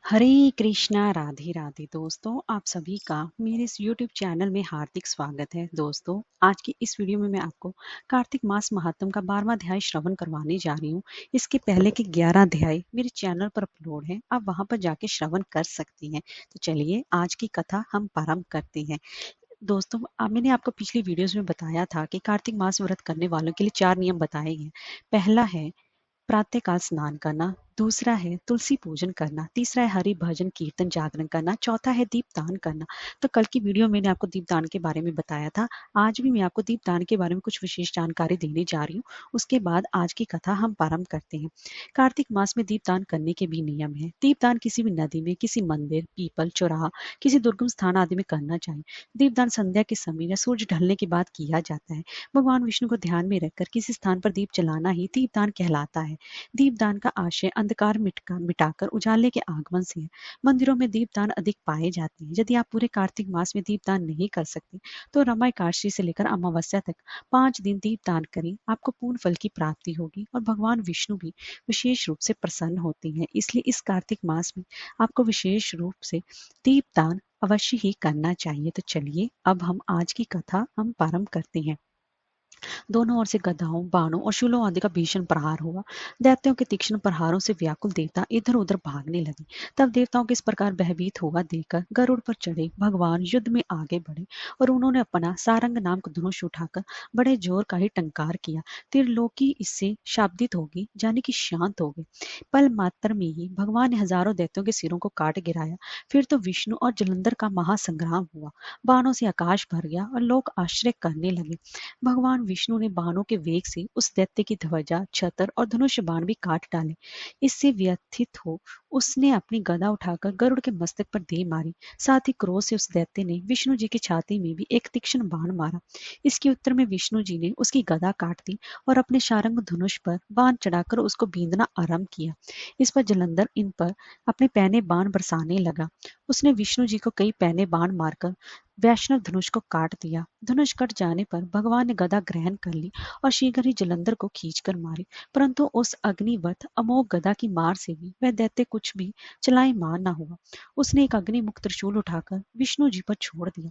हरे कृष्णा राधे राधे। दोस्तों, आप सभी का मेरे इस YouTube चैनल में हार्दिक स्वागत है। दोस्तों, आज की इस वीडियो में मैं आपको कार्तिक मास महात्म का 12वां अध्याय श्रवण करवाने जा रही हूँ। इसके पहले के 11 अध्याय मेरे चैनल पर अपलोड है, आप वहां पर जाके श्रवण कर सकती हैं। तो चलिए आज की कथा हम प्रारंभ करते हैं। दोस्तों, मैंने आपको पिछली वीडियोस में बताया था कि कार्तिक मास व्रत करने वालों के लिए 4 नियम बताए गए। पहला है प्रातःकाल स्नान करना, दूसरा है तुलसी पूजन करना, तीसरा है हरि भजन कीर्तन जागरण करना, चौथा है दीपदान करना। तो कल की वीडियो में मैंने आपको दीपदान के बारे में बताया था। आज भी मैं आपको दीपदान के बारे में कुछ विशेष जानकारी देने जा रही हूँ। उसके बाद आज की कथा हम प्रारंभ करते हैं। कार्तिक मास में दीपदान करने के भी नियम है। दीपदान किसी भी नदी में, किसी मंदिर, पीपल, चौराहा, किसी दुर्गम स्थान आदि में करना चाहिए। दीपदान संध्या के समय या सूर्य ढलने के बाद किया जाता है। भगवान विष्णु को ध्यान में रखकर किसी स्थान पर दीप जलाना ही दीपदान कहलाता है। दीपदान का आशय अंधकार मिटाकर उजाले के आगमन से है। मंदिरों में दीपदान अधिक पाए जाते हैं। यदि आप पूरे कार्तिक मास में दीपदान नहीं कर सकते तो रमा एकादशी से लेकर अमावस्या तक 5 दिन दीपदान करें। आपको पूर्ण फल की प्राप्ति होगी और भगवान विष्णु भी विशेष रूप से प्रसन्न होते हैं। इसलिए इस कार्तिक मास में आपको विशेष रूप से दीपदान अवश्य ही करना चाहिए। तो चलिए अब हम आज की कथा हम प्रारंभ करते हैं। दोनों ओर से गदाओं, बाणों और शूलों आदि का भीषण प्रहार हुआ। दैत्यों के तीक्ष्ण प्रहारों से व्याकुल देवता इधर उधर भागने लगे। तब देवताओं के इस प्रकार भयभीत हुआ देखकर गरुड़ पर चढ़े भगवान युद्ध में आगे बढ़े और उन्होंने अपना सारंग नाम का धनुष उठाकर बड़े जोर का ही टंकार किया। त्रिलोकी इससे शाब्दित होगी, यानी कि शांत हो गई। पल मात्र में ही भगवान ने हजारों दैत्यों के सिरों को काट गिराया। फिर तो विष्णु और जलंधर का महासंग्राम हुआ। बाणों से आकाश भर गया और लोग आश्चर्य करने लगे। भगवान विष्णु ने बाणों के वेग से उस दैत्य की ध्वजा, छतर और धनुष बाण भी काट डाले। इससे व्यथित हो उसने अपनी गदा उठाकर गरुड़ के मस्तक पर दे मारी। साथ ही क्रोध से उस दैत्य ने विष्णु जी की छाती में भी एक तीक्ष्ण बाण मारा। इसके उत्तर में विष्णु जी ने उसकी गदा काट दी और अपने शारंग धनुष पर बाण चढ़ाकर उसको बींधना आरंभ किया। इस पर जलंधर इन पर अपने पैने बाण बरसाने लगा। उसने विष्णु जी को कई पैने बाण मारकर वैष्णव धनुष को काट दिया। धनुष कट जाने पर भगवान ने गदा ग्रहण कर ली और शीघ्र ही जलंधर को खींचकर मारी। परंतु उस अग्निवत अमोघ गदा की मार से भी वह दैत्य कुछ भी चलायमान न हुआ। उसने एक अग्निमुख त्रिशूल उठाकर विष्णु जी पर छोड़ दिया।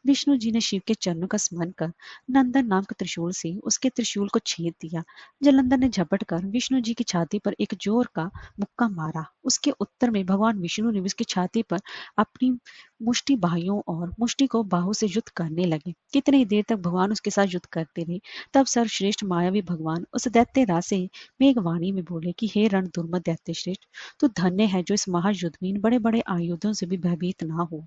विष्णु जी ने शिव के चरणों का स्मरण कर नंदन नाम के त्रिशूल से उसके त्रिशूल को छेद दिया। जलंधर ने झपट कर विष्णु जी की छाती पर एक जोर का मुक्का मारा। उसके उत्तर में भगवान विष्णु ने उसकी छाती पर अपनी मुष्टि बाहियों और मुष्टि को बाहु से युद्ध करने लगे। कितनी ही देर तक भगवान उसके साथ युद्ध करते रहे। तब सर्वश्रेष्ठ मायावी भगवान उस दैत्य राज से मेघवाणी में बोले कि हे रण दुर्मद दैत्य श्रेष्ठ, तू धन्य है जो इस महायुद्ध में बड़े बड़े आयुधों से भी भयभीत ना हो।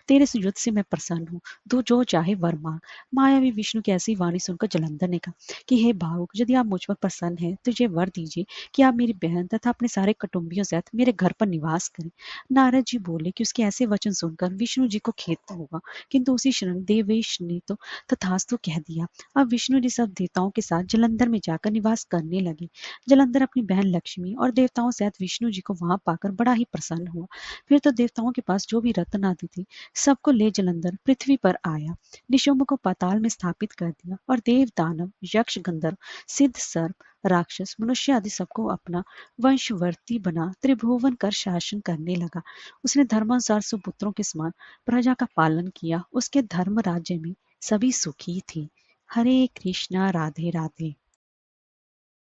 तेरे इस युद्ध से मैं प्रसन्न हूँ, तू जो चाहे वर मांग। मायावी विष्णु की ऐसी वाणी सुनकर जलंधर ने कहा कि हे भावुक, यदि आप मुझ पर प्रसन्न हैं तो ये वर दीजिए कि आप मेरी बहन तथा अपने सारे कुटुंबियों सहित मेरे घर पर निवास करें। नारद जी बोले कि उसके ऐसे वचन सुनकर विष्णु जी को खेद तो होगा, किंतु उसी क्षण देवेश ने तो तथास्तु कह दिया। अब विष्णु जी सब देवताओं के साथ जलंधर में जाकर निवास करने लगे। जलंधर अपनी बहन लक्ष्मी और देवताओं सहित विष्णु जी को वहां पाकर बड़ा ही प्रसन्न हुआ। फिर तो देवताओं के पास जो भी रत्न आदि थे सबको ले जलंधर पृथ्वी पर आया। निशुंभ को पाताल में स्थापित कर दिया और देव, दानव, यक्ष, गंधर्व, सिद्ध, सर्प, राक्षस, मनुष्य आदि सबको अपना वंशवर्ती बना त्रिभुवन कर शासन करने लगा। उसने धर्मानुसार सुपुत्रों के समान प्रजा का पालन किया। उसके धर्म राज्य में सभी सुखी थे। हरे कृष्णा राधे राधे।